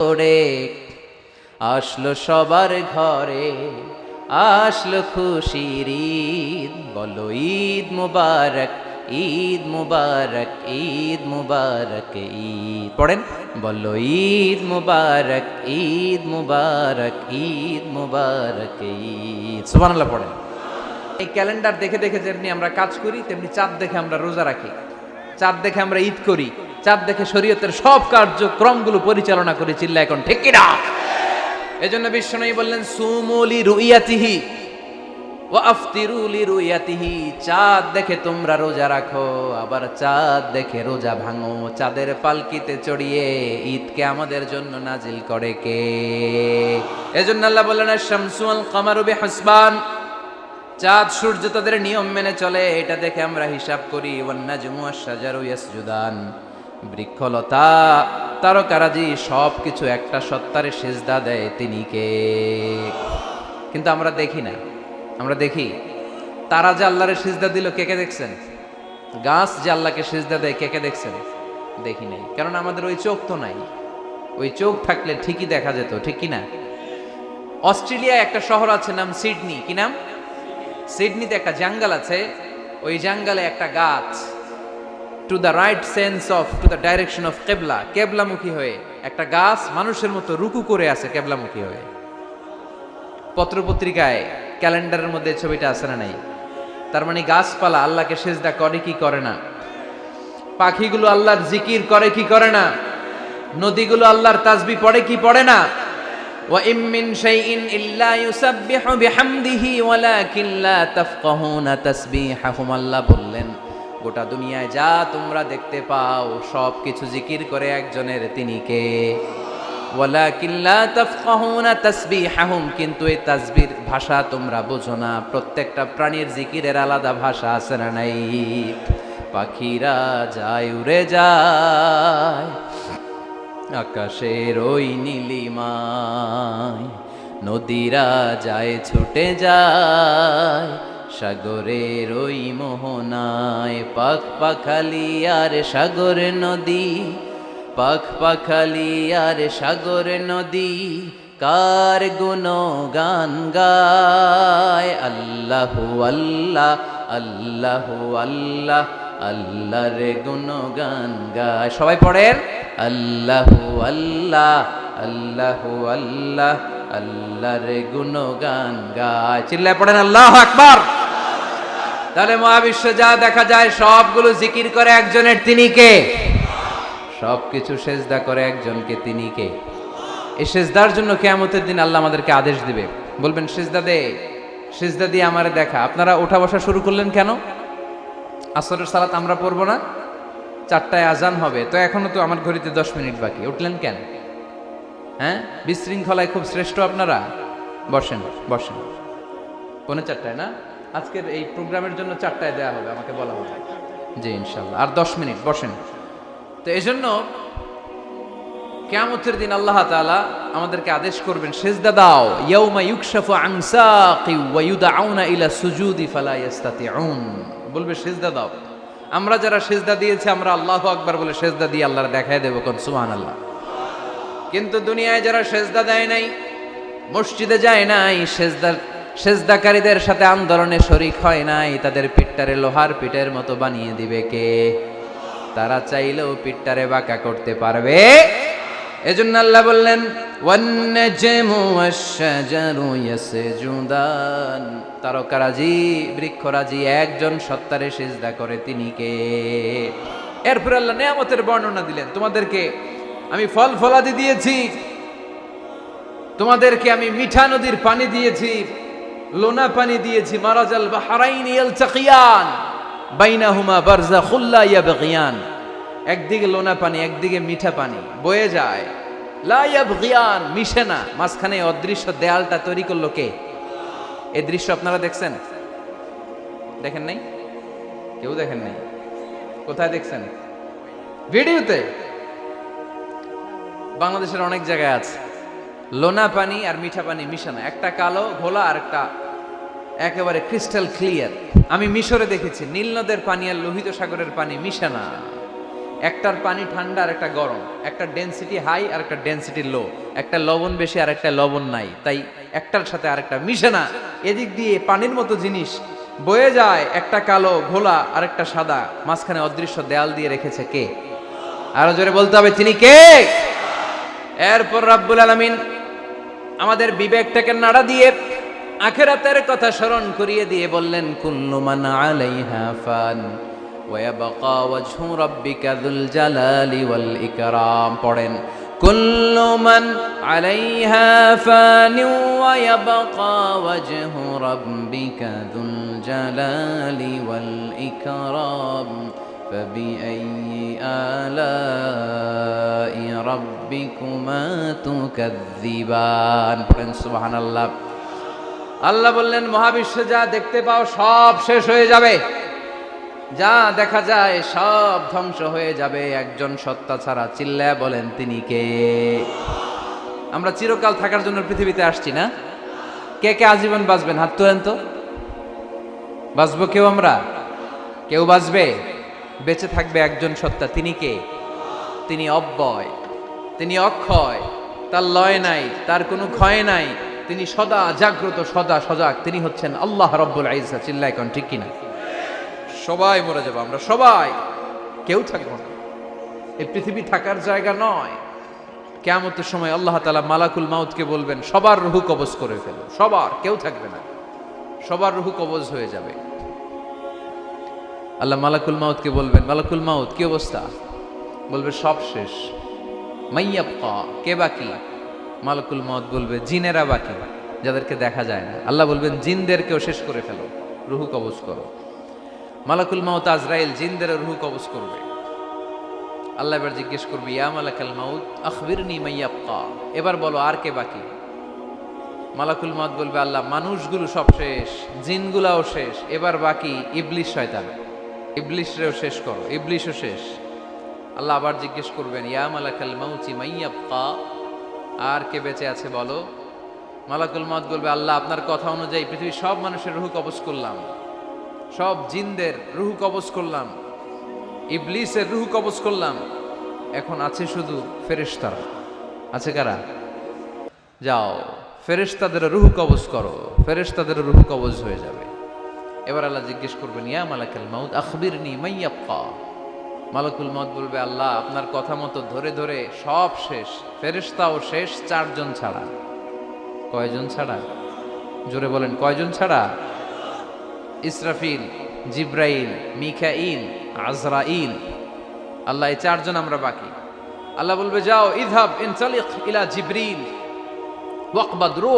করে আসলো সবার ঘরে, আসলো খুশির ঈদ, বলো ঈদ মুবারক, ঈদ মুবারক, ঈদ মুবারক, ঈদ পড়েন, বলো ঈদ মুবারক, ঈদ মুবারক, ঈদ মুবারক, ঈদ। সুবহানাল্লাহ পড়েন। এই ক্যালেন্ডার দেখে দেখে যেমনি আমরা কাজ করি, তেমনি চাঁদ দেখে আমরা রোজা রাখি, চাঁদ দেখে আমরা ঈদ করি, চাঁদ দেখে শরীয়তের সব কার্যক্রমগুলো পরিচালনা করি। চিল্লা এখন ঠিক কিনা? এজন্য বিশ্বনবী বললেন সুমু লিরুইয়াতিহি ওয়া আফতিরু লিরুইয়াতিহি, চাঁদ দেখে তোমরা রোজা রাখো, আবার চাঁদ দেখে রোজা ভাঙো। চাঁদের পালকিতে চড়িয়ে ঈদকে আমাদের জন্য নাজিল করে কে? এজন্য আল্লাহ বললেন আশ-শামসু ওয়াল কামারু বিহুসবান, চাঁদ সূর্য তাদের নিয়ম মেনে চলে, এটা দেখে আমরা হিসাব করি। ওয়ান নাজমু ওয়াশ-শাজারু ইয়াসজুদান, বৃক্ষলতা তারকারাজি সব কিছু একটা সত্তারে সিজদা দেয়, তিনি কে? কিন্তু আমরা দেখি না। আমরা দেখি তারা যে আল্লাহরে সিজদা দিল, কে কে দেখছেন? গাছ যে আল্লাহকে সিজদা দেয়, কে কে দেখছেন? দেখি নাই, কারণ আমাদের ওই চোখ তো নাই। ওই চোখ থাকলে ঠিকই দেখা যেত, ঠিক কি না? অস্ট্রেলিয়ায় একটা শহর আছে, নাম সিডনি। কি নাম? সিডনিতে একটা জঙ্গল আছে, ওই জঙ্গলে একটা গাছ to the right sense of to the direction of কেবলা, কেবলামুখী হয়ে একটা গাছ মানুষের মতো রুকু করে আছে কেবলামুখী হয়ে। পত্রপত্রিকায় ক্যালেন্ডারের মধ্যে ছবিটা আছে না নাই? তার মানে গাছপালা আল্লাহকে সিজদা করে কি করে না? পাখিগুলো আল্লাহর জিকির করে কি করে না? নদীগুলো আল্লাহর তাসবিহ পড়ে কি পড়ে না? ওয়া ইম মিন শাইইন ইল্লা ইউসাব্বিহু বিহামদিহি ওয়ালাকিন লা তাফকাহুনা তাসবিহাহুম, আল্লাহ বললেন গোটা দুনিয়ায় যা তোমরা দেখতে পাও সব কিছু জিকির করে একজনের, তিনি কে? ওয়ালাকিন লা তাফকাহুনা তাসবিহাহুম, কিন্তু এই তাসবির ভাষা তোমরা বোঝো না। প্রত্যেকটা প্রাণীর জিকিরের আলাদা ভাষা আছে না নাই? পাখিরা যায় উড়ে যায় আকাশের ওই নীলিমায়, নদীরা যায় ছুটে যায় সাগরের ওই মোহনায়। পাখ পাখালি আর সাগর নদী, পাখ পাখালি আর সাগর নদী, কার গুণগান গায়। আল্লাহু আল্লাহ, আল্লাহু আল্লাহ, আল্লাহর গুণগান গায়। সবাই পড়েন আল্লাহু আল্লাহ, আল্লাহু আল্লাহ, আল্লাহর গুণগান গায়। চিল্লায় পড়েন আল্লাহু আকবার। তাহলে মহাবিশ্বে যা দেখা যায় সবগুলো জিকির করে একজনের, তিনি কে? সবকিছু সেজদা করে একজনকে, তিনি কে? এই সেজদার জন্য কিয়ামতের দিন আল্লাহ আমাদেরকে আদেশ দিবে, বলবেন সেজদা দে, সেজদা দিয়ে আমারে দেখা। আপনারা ওঠা বসা শুরু করলেন কেন? আসরের সালাত আমরা পড়বো না, 4টায় আজান হবে, তো এখনো তো আমার ঘড়িতে 10 মিনিট বাকি, উঠলেন কেন? হ্যাঁ, বিশৃঙ্খলায় খুব শ্রেষ্ঠ আপনারা। বসেন বসেন, 4:45 না? আজকের এই প্রোগ্রামের জন্য 4টায় দেওয়া হবে, আমাকে বলা হবে। জি ইনশাল্লাহ, আর 10 মিনিট বসেন। তো এই জন্য কিয়ামতের দিন আল্লাহ তাআলা আমাদেরকে আদেশ করবেন সেজদা দাও। ইয়াউমা ইউকশাফু আন সাকি ওয়া ইউদআউনা ইলা সুজুদি ফালা ইস্তাতিউন, বলবে সেজদা দাও। আমরা যারা সেজদা দিয়েছি, আমরা আল্লাহু আকবার বলে সেজদা দিয়ে আল্লাহর দেখায় দেব, কোন সুবহানাল্লাহ। কিন্তু দুনিয়ায় যারা সেজদা দেয় নাই, মসজিদে যায় নাই, সেজদাকারীদের সাথে আন্দোলনে শরীক হয় নাই, তাদের পিঠটারে লোহার পিঠের মতো বানিয়ে দিবে কে? তারা চাইলেও পিঠটারে বাঁকা করতে পারবে? এজন্য আল্লাহ বললেন ওয়ান নাজমু ওয়াশ-শাজারু ইয়াসজুদান, তারকারাজি বৃক্ষরাজি একজন সত্তারে সিজদা করে, তিনি কে? এরপর আল্লাহ নিয়ামতের বর্ণনা দিলেন, তোমাদেরকে আমি ফল ফলাদি দিয়েছি, তোমাদেরকে আমি মিঠা নদীর পানি দিয়েছি, লোনা পানি দিয়েছি। মারাজাল বাহরাইনি ইয়ালতাকিয়ান বাইনাহুমা বারযাখুল লা ইয়াবগিয়ান, একদিকে লোনা পানি, একদিকে মিঠা পানি বয়ে যায়। লা ইয়াবগিয়ান, মিশে না, মাঝখানে অদৃশ্য দেয়ালটা তৈরি করলো কে? এই দৃশ্য আপনারা দেখছেন? দেখেন নাই? কেউ দেখেন নাই? কোথায় দেখছেন? ভিডিওতে। বাংলাদেশের অনেক জায়গায় আছে লোনা পানি আর মিঠা পানি মিশানো, একটা কালো ঘোলা আর একটা একেবারে ক্রিস্টাল ক্লিয়ার। আমি মিশরে দেখেছি নীল নদের পানি আর লোহিত সাগরের পানি মিশানা। একটার পানি ঠান্ডা আর একটা গরম, একটা ডেনসিটি হাই আর একটা ডেনসিটি লো, একটা লবণ বেশি আর একটা লবণ নাই, তাই একটার সাথে আরেকটা মিশে না। এদিক দিয়ে পানির মতো জিনিস বয়ে যায়, একটা কালো ঘোলা আর একটা সাদা, মাঝখানে অদৃশ্য দেয়াল দিয়ে রেখেছে কে? আরো জোরে বলতে হবে, তিনি কে? এরপর রাব্বুল আলামিন আমাদের বিবেকটাকে নাড়া দিয়ে আখিরাতের কথা স্মরণ করিয়ে দিয়ে বললেন, কুল্লু মান আলাইহা ফান ওয়া ইয়াবকা ওয়াজহু রাব্বিকা যুল জালালি ওয়াল ইকরাম। পড়েন, কুল্লু মান আলাইহা ফান ওয়া ইয়াবকা ওয়াজহু রাব্বিকা যুল জালালি ওয়াল ইকরাম فبأي آلاء ربكما تكذبان। পড়েন সুবহানাল্লাহ। আল্লাহ বললেন, মহাবিশ্বে যা দেখতে পাও সব শেষ হয়ে যাবে, যা দেখা যায় সব ধ্বংস হয়ে যাবে একজন সত্তা ছাড়া। চিল্লায়া বলেন, তিনি কে? আমরা চিরকাল থাকার জন্য পৃথিবীতে আসছি না? কে কে আজীবন বাঁচবেন? হাত তোলেন তো। বাঁচবো কেউ? আমরা কেউ বাঁচবে? বেঁচে থাকবে একজন সত্তা, তিনি কে? তিনি অব্যয়, তিনি অক্ষয়, তার লয় নাই, তার কোনো ক্ষয় নাই, তিনি সদা জাগ্রত, সদা সজাগ, তিনি হচ্ছেন আল্লাহ রব্বুল ইজ্জত। চিল্লায় কোন ঠিক কিনা? সবাই মরে যাবো আমরা, সবাই, কেউ থাকবো না। এই পৃথিবী থাকার জায়গা নয়। কিয়ামতের সময় আল্লাহ তাআলা মালাকুল মাউতকে বলবেন, সবার রূহ কবজ করে ফেলো, সবার, কেউ থাকবে না, সবার রূহ কবজ হয়ে যাবে। আল্লাহ মালাকুল মাউতকে বলবেন, মালাকুল মাউত কি অবস্থা? বলবে সব শেষ। মাইয়াবকা, কে বাকি? মালাকুল মাউত বলবে জিনেরা বাকি, যাদেরকে দেখা যায় না। আল্লাহ বলবেন জিনদেরকেও শেষ করে ফেলো, রুহু কবজ করো। মালাকুল মাউত আজরাইল জিনদের রুহু কবজ করবে। আল্লাহ এবার জিজ্ঞেস করবে, ইয়া মালাকাল মাউত আখবিরনি মাইয়াবকা, এবার বলো আর কে বাকি? মালাকুল মাউত বলবে, আল্লাহ মানুষগুলো সব শেষ, জিনগুলাও শেষ, এবার বাকি ইবলিস শয়তান, ইবলিশরেও শেষ করো, ইবলিশও শেষ। আল্লাহ আবার জিজ্ঞেস করবেন, ইয়া মালাকাল মাউতি মাইয়াবকা, আর কে বেঁচে আছে বলো? মালাকুল মাউত বলবে, আল্লাহ আপনার কথা অনুযায়ী পৃথিবীর সব মানুষের রুহ কবজ করলাম, সব জিনদের রুহ কবজ করলাম, ইবলিসের রুহ কবজ করলাম, এখন আছে শুধু ফেরেশতারা। আছে কারা? যাও ফেরেশতাদের রুহ কবজ করো, ফেরেশতাদের রুহ কবজ হয়ে যাবে। এবার আল্লাহ জিজ্ঞেস করবেন, ইয়া মালাকাল মাউত আখবিরনি মাইয়াবকা। মালাকুল মাউত বলবে, আল্লাহ আপনার কথা মতো ধরে ধরে সব শেষ, ফেরেশতাও শেষ, চারজন ছাড়া। কয়জন ছাড়া? জোরে বলেন, কয়জন ছাড়া? ইসরাফিল, জিব্রাইল, মিকাইল, আজরাইল। আল্লাহ এই চারজন আমরা বাকি। আল্লাহ বলবে, যাও ইযহাব ইনতালিক ইলা জিবরিল ওয়াকবাদ রূহ